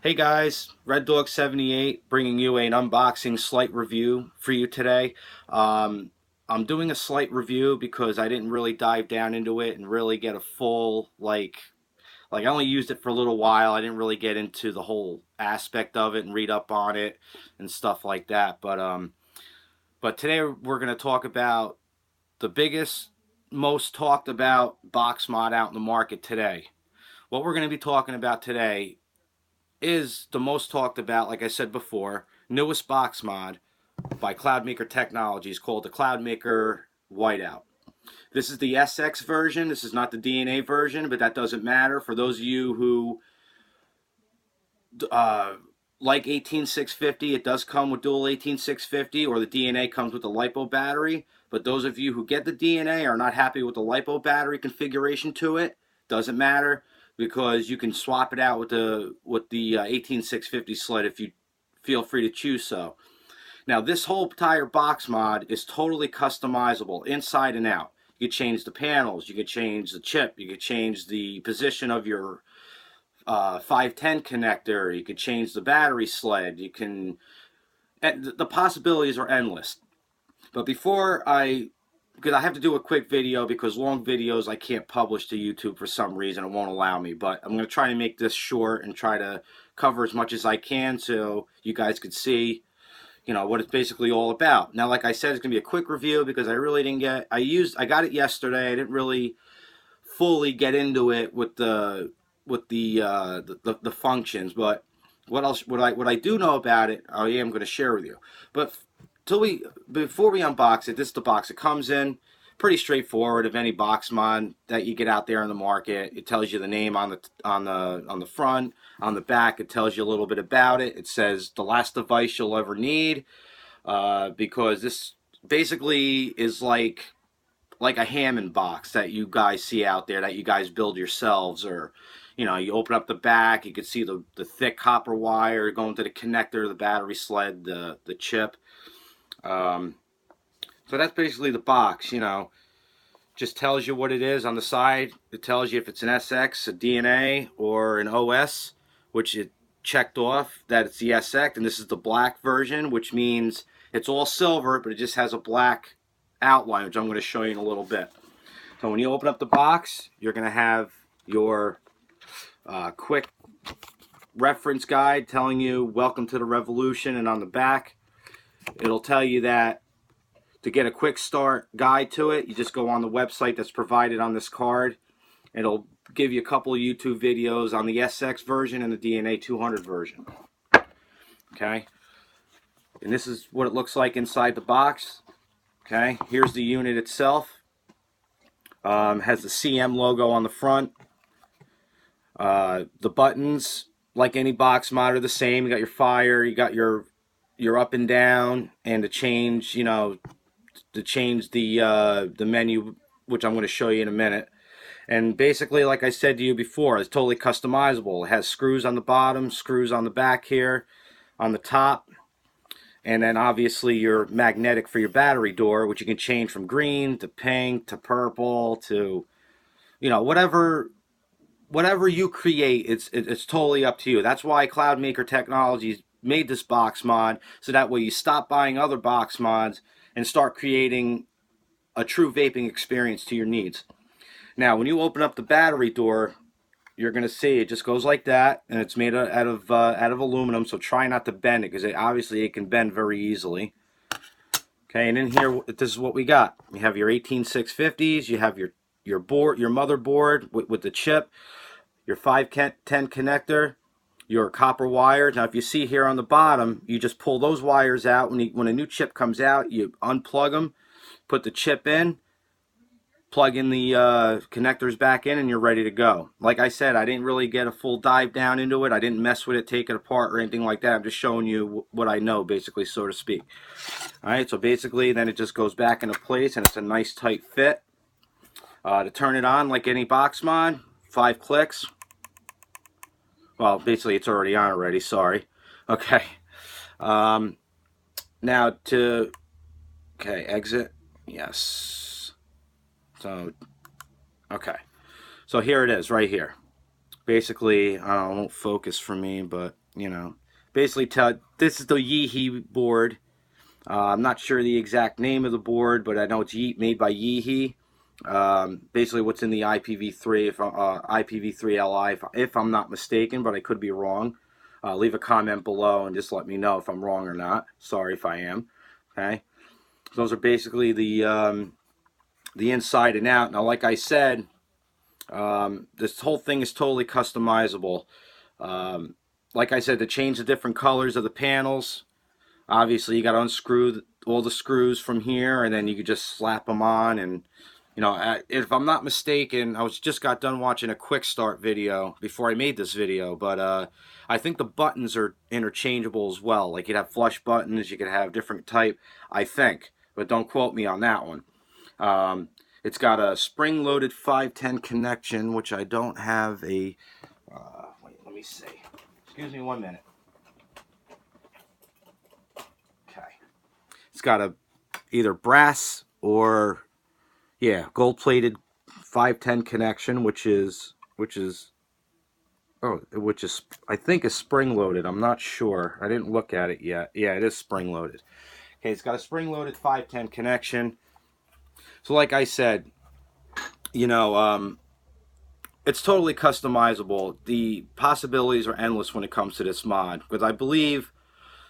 Hey guys, Red Dog 78 bringing you an unboxing slight review for you today. Um, I'm doing a slight review because I didn't really dive down into it and really get a full I only used it for a little while. I didn't really get into the whole aspect of it and read up on it and stuff like that. But today we're going to talk about the biggest, most talked about box mod out in the market today. What we're going to be talking about today is the most talked about, like I said before, newest box mod by Cloudmaker Technologies called the Cloudmaker Whiteout. This is the SX version. This is not the DNA version, but that doesn't matter. For those of you who like 18650, it does come with dual 18650, or the DNA comes with the LiPo battery. But those of you who get the DNA are not happy with the LiPo battery configuration to it, doesn't matter, because you can swap it out with the 18650 sled if you feel free to choose so. Now, this whole entire box mod is totally customizable inside and out. You could change the panels, you could change the chip, you could change the position of your 510 connector, you could change the battery sled, you can, the possibilities are endless. But because I have to do a quick video because long videos I can't publish to YouTube for some reason, it won't allow me, but I'm going to try to make this short and try to cover as much as I can so you guys could see what it's basically all about. Now, like I said, it's gonna be a quick review because I really didn't get. I got it yesterday. I didn't really fully get into it with the functions, but what else? What I do know about it, I am going to share with you. But before we unbox it, this is the box it comes in. Pretty straightforward of any box mod that you get out there in the market. It tells you the name on the front. On the back, it tells you a little bit about it. It says the last device you'll ever need, because this basically is like a Hammond box that you guys see out there that you guys build yourselves, or you open up the back, you can see the thick copper wire going to the connector, the battery sled, the chip. So that's basically the box. Just tells you what it is on the side. It tells you if it's an SX, a DNA, or an OS, which it checked off that it's the SX, and this is the black version, which means it's all silver, but it just has a black outline, which I'm going to show you in a little bit. So when you open up the box, you're going to have your quick reference guide telling you welcome to the revolution, and on the back it'll tell you that to get a quick start guide to it, you just go on the website that's provided on this card. It'll give you a couple of YouTube videos on the SX version and the DNA 200 version. Okay, and this is what it looks like inside the box. Okay, here's the unit itself. Has the CM logo on the front. The buttons, like any box mod, are the same. You got your fire, you got your up and down, and to change, the menu, which I'm going to show you in a minute. And basically, like I said to you before, it's totally customizable. It has screws on the bottom, screws on the back here, on the top, and then obviously your magnetic for your battery door, which you can change from green to pink to purple to, whatever you create. It's totally up to you. That's why Cloudmaker Technologies made this box mod, so that way you stop buying other box mods and start creating a true vaping experience to your needs. Now, when you open up the battery door, you're going to see it just goes like that, and it's made out of aluminum, so try not to bend it, because obviously it can bend very easily. Okay, and in here, this is what we got. You have your 18650s, you have your board, your motherboard with the chip, your 510 connector, your copper wires. Now, if you see here on the bottom, you just pull those wires out. When a new chip comes out, you unplug them, put the chip in, plug in the connectors back in, and you're ready to go. Like I said, I didn't really get a full dive down into it. I didn't mess with it, take it apart, or anything like that. I'm just showing you what I know, basically, so to speak. All right, so basically, then it just goes back into place, and it's a nice tight fit. To turn it on, like any box mod, 5 clicks. Well, basically, it's already on already. Sorry. Okay. Now exit. Yes. So, okay. So here it is, right here. Basically, I don't know, it won't focus for me, but you know, basically this is the Yeehee board. I'm not sure the exact name of the board, but I know it's made by Yeehee. Basically, what's in the IPv3, IPv3 Li, if I'm not mistaken, but I could be wrong. Leave a comment below and just let me know if I'm wrong or not. Sorry if I am. Okay, those are basically the inside and out. Now, like I said, this whole thing is totally customizable. Like I said, to change the different colors of the panels, obviously you got to unscrew all the screws from here, and then you could just slap them on. And you know, if I'm not mistaken, I just got done watching a quick start video before I made this video, but I think the buttons are interchangeable as well. Like you'd have flush buttons, you could have different type, I think, but don't quote me on that one. It's got a spring-loaded 510 connection, which I don't have a. Wait, let me see. Excuse me 1 minute. Okay. It's got a either brass or gold-plated 510 connection, which is I think is spring-loaded. I'm not sure. I didn't look at it yet. Yeah, it is spring-loaded. Okay, it's got a spring-loaded 510 connection. So like I said, you know, it's totally customizable. The possibilities are endless when it comes to this mod, because I believe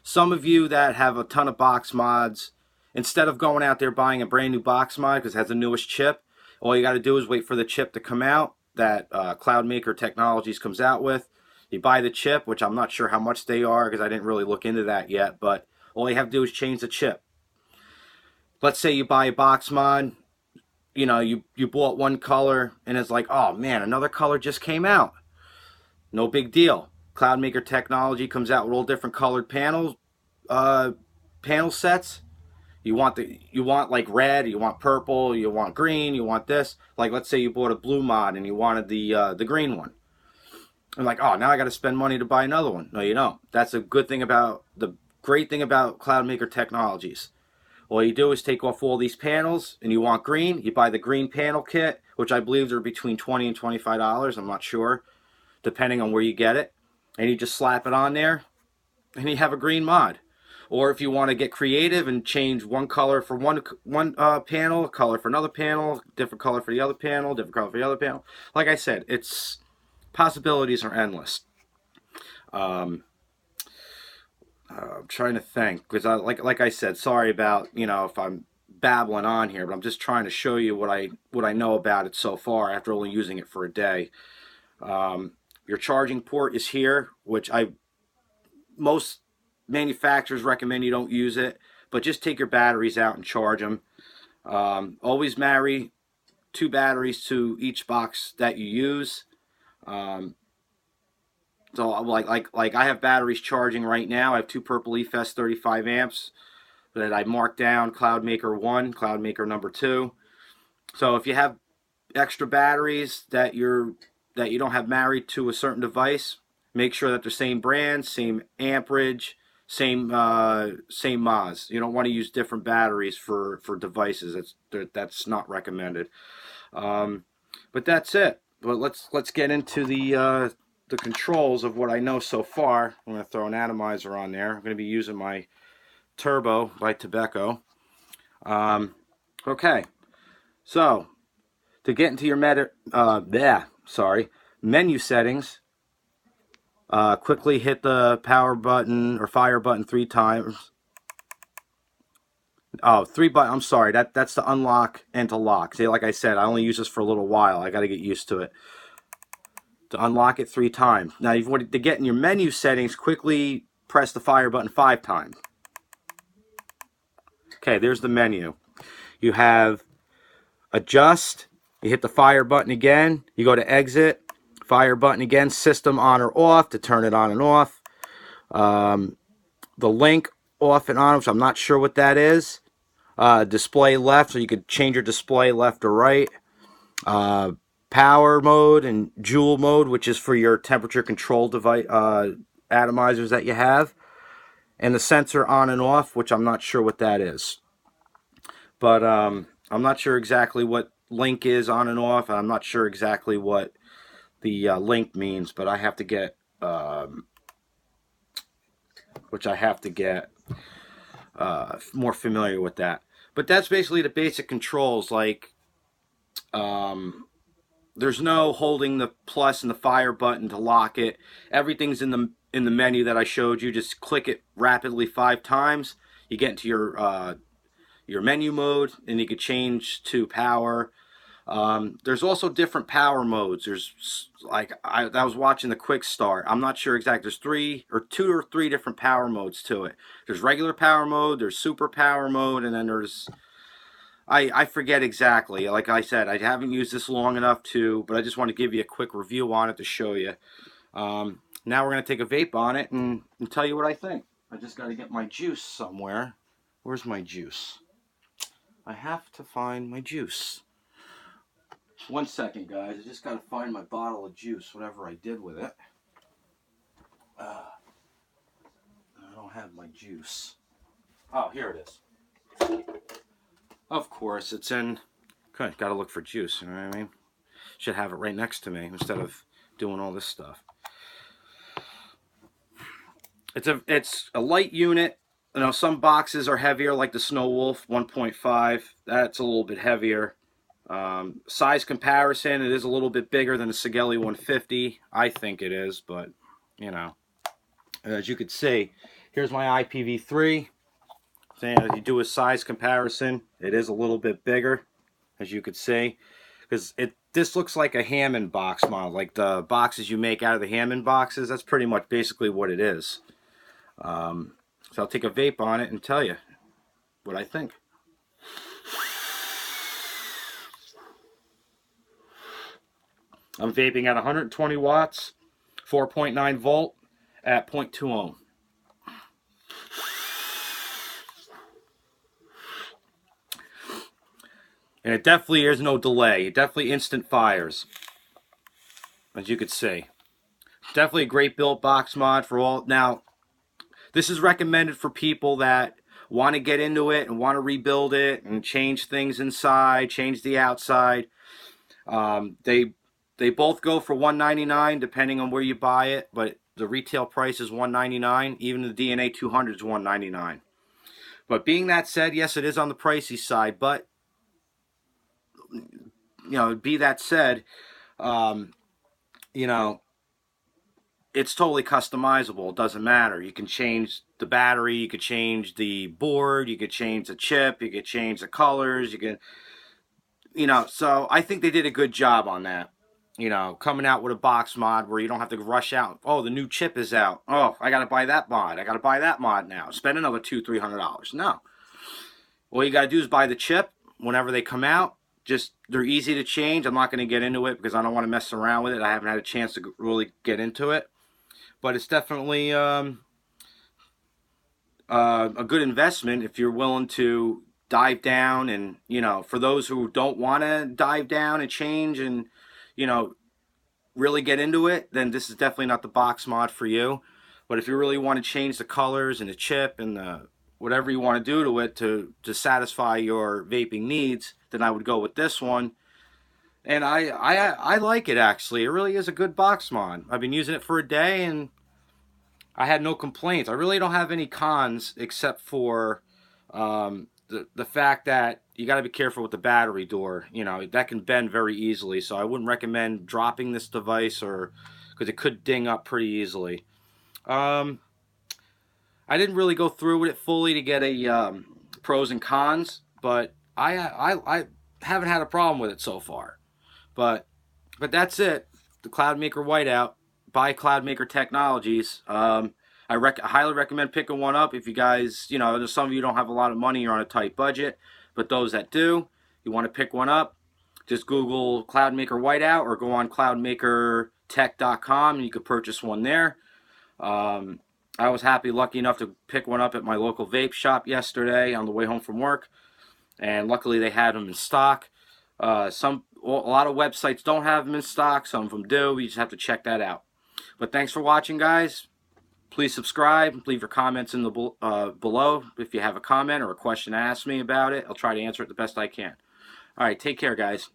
some of you that have a ton of box mods, instead of going out there buying a brand new box mod because it has the newest chip, all you got to do is wait for the chip to come out that Cloudmaker Technologies comes out with. You buy the chip, which I'm not sure how much they are because I didn't really look into that yet, but all you have to do is change the chip. Let's say you buy a box mod, you know, you bought one color and it's like, oh man, another color just came out. No big deal. Cloudmaker Technology comes out with all different colored panel sets. You want like red, you want purple, you want green, you want this. Like let's say you bought a blue mod and you wanted the green one. I'm like, oh, now I got to spend money to buy another one. No, you don't. That's a good thing about the great thing about Cloudmaker Technologies. All you do is take off all these panels, and you want green, you buy the green panel kit, which I believe are between $20 and $25. I'm not sure, depending on where you get it. And you just slap it on there, and you have a green mod. Or if you want to get creative and change one color for one panel, color for another panel, different color for the other panel, different color for the other panel. Like I said, it's possibilities are endless. I'm trying to think because like I said, sorry about if I'm babbling on here, but I'm just trying to show you what I know about it so far after only using it for a day. Your charging port is here, which most manufacturers recommend you don't use it, but just take your batteries out and charge them. Always marry 2 batteries to each box that you use. So like I have batteries charging right now. I have 2 Purple EFS 35 amps that I marked down Cloudmaker 1, Cloudmaker number 2. So if you have extra batteries that you don't have married to a certain device, make sure that they're same brand, same amperage, same MOS. You don't want to use different batteries for devices. That's not recommended. But that's it. But let's get into the controls of what I know so far. I'm going to throw an atomizer on there. I'm going to be using my Turbo by Tobacco. Okay, so to get into your menu settings, quickly hit the power button or fire button 3 times. Oh, 3 button. I'm sorry. That's to unlock and to lock. See, like I said, I only use this for a little while. I got to get used to it. To unlock it 3 times. Now, if you want to get in your menu settings, quickly press the fire button 5 times. Okay, there's the menu. You have adjust. You hit the fire button again. You go to exit. Fire button again. System on or off to turn it on and off. The link off and on, which I'm not sure what that is. Display left, so you could change your display left or right. Power mode and joule mode, which is for your temperature control device atomizers that you have, and the sensor on and off, which I'm not sure what that is. But I'm not sure exactly what link is on and off, and I'm not sure exactly what the link means, but I have to get which I have to get more familiar with that. But that's basically the basic controls. Like, there's no holding the plus and the fire button to lock it. Everything's in the menu that I showed you. Just click it rapidly 5 times. You get into your menu mode, and you could change to power. There's also different power modes. There's like I was watching the quick start. I'm not sure exactly. There's 2 or 3 different power modes to it. There's regular power mode. There's super power mode, and then there's I forget exactly. Like I said, I haven't used this long enough but I just want to give you a quick review on it to show you. Now we're gonna take a vape on it and tell you what I think. I just got to get my juice somewhere. Where's my juice? I have to find my juice. 1 second, guys. I just got to find my bottle of juice, whatever I did with it. I don't have my juice. Oh, here it is. Of course, it's in... Okay, got to look for juice, you know what I mean? Should have it right next to me instead of doing all this stuff. It's a light unit. You know, some boxes are heavier, like the Snow Wolf 1.5. That's a little bit heavier. Size comparison, it is a little bit bigger than the Sigelei 150. I think it is, but, you know. As you can see, here's my IPv3. Saying if you do a size comparison, it is a little bit bigger, as you could see. Because this looks like a Hammond box model, like the boxes you make out of the Hammond boxes. That's pretty much basically what it is. So I'll take a vape on it and tell you what I think. I'm vaping at 120 watts, 4.9 volt at 0.2 ohm. And it definitely is no delay. It definitely instant fires, as you could see. Definitely a great built box mod for all. Now, this is recommended for people that want to get into it and want to rebuild it and change things inside, change the outside. They both go for $199 depending on where you buy it, but the retail price is $199. Even the DNA 200 is $199. But being that said, yes, it is on the pricey side, but you know, be that said, you know, it's totally customizable. It doesn't matter. You can change the battery, you could change the board, you could change the chip, you could change the colors, you can, you know, so I think they did a good job on that. You know, coming out with a box mod where you don't have to rush out. Oh, the new chip is out. Oh, I got to buy that mod. I got to buy that mod now. Spend another $200-300. No. All you got to do is buy the chip whenever they come out. Just, they're easy to change. I'm not going to get into it because I don't want to mess around with it. I haven't had a chance to really get into it. But it's definitely a good investment if you're willing to dive down. And, you know, for those who don't want to dive down and change and, you know, really get into it, then this is definitely not the box mod for you. But if you really want to change the colors and the chip and the whatever you want to do to it to satisfy your vaping needs, then I would go with this one. And I like it, actually. It really is a good box mod. I've been using it for a day and I had no complaints. I really don't have any cons except for the fact that you got to be careful with the battery door. You know, that can bend very easily, so I wouldn't recommend dropping this device because it could ding up pretty easily. I didn't really go through with it fully to get a pros and cons, but I haven't had a problem with it so far. But that's it. The Cloudmaker whiteout by Cloudmaker Technologies. I highly recommend picking one up if you guys, you know, some of you don't have a lot of money, you're on a tight budget, but those that do, you want to pick one up, just Google Cloudmaker whiteout or go on cloudmakertech.com and you could purchase one there. I was lucky enough to pick one up at my local vape shop yesterday on the way home from work, and luckily they had them in stock. A lot of websites don't have them in stock, some of them do. You just have to check that out. But thanks for watching, guys. Please subscribe. Leave your comments in the below if you have a comment or a question to ask me about it. I'll try to answer it the best I can. All right, take care, guys.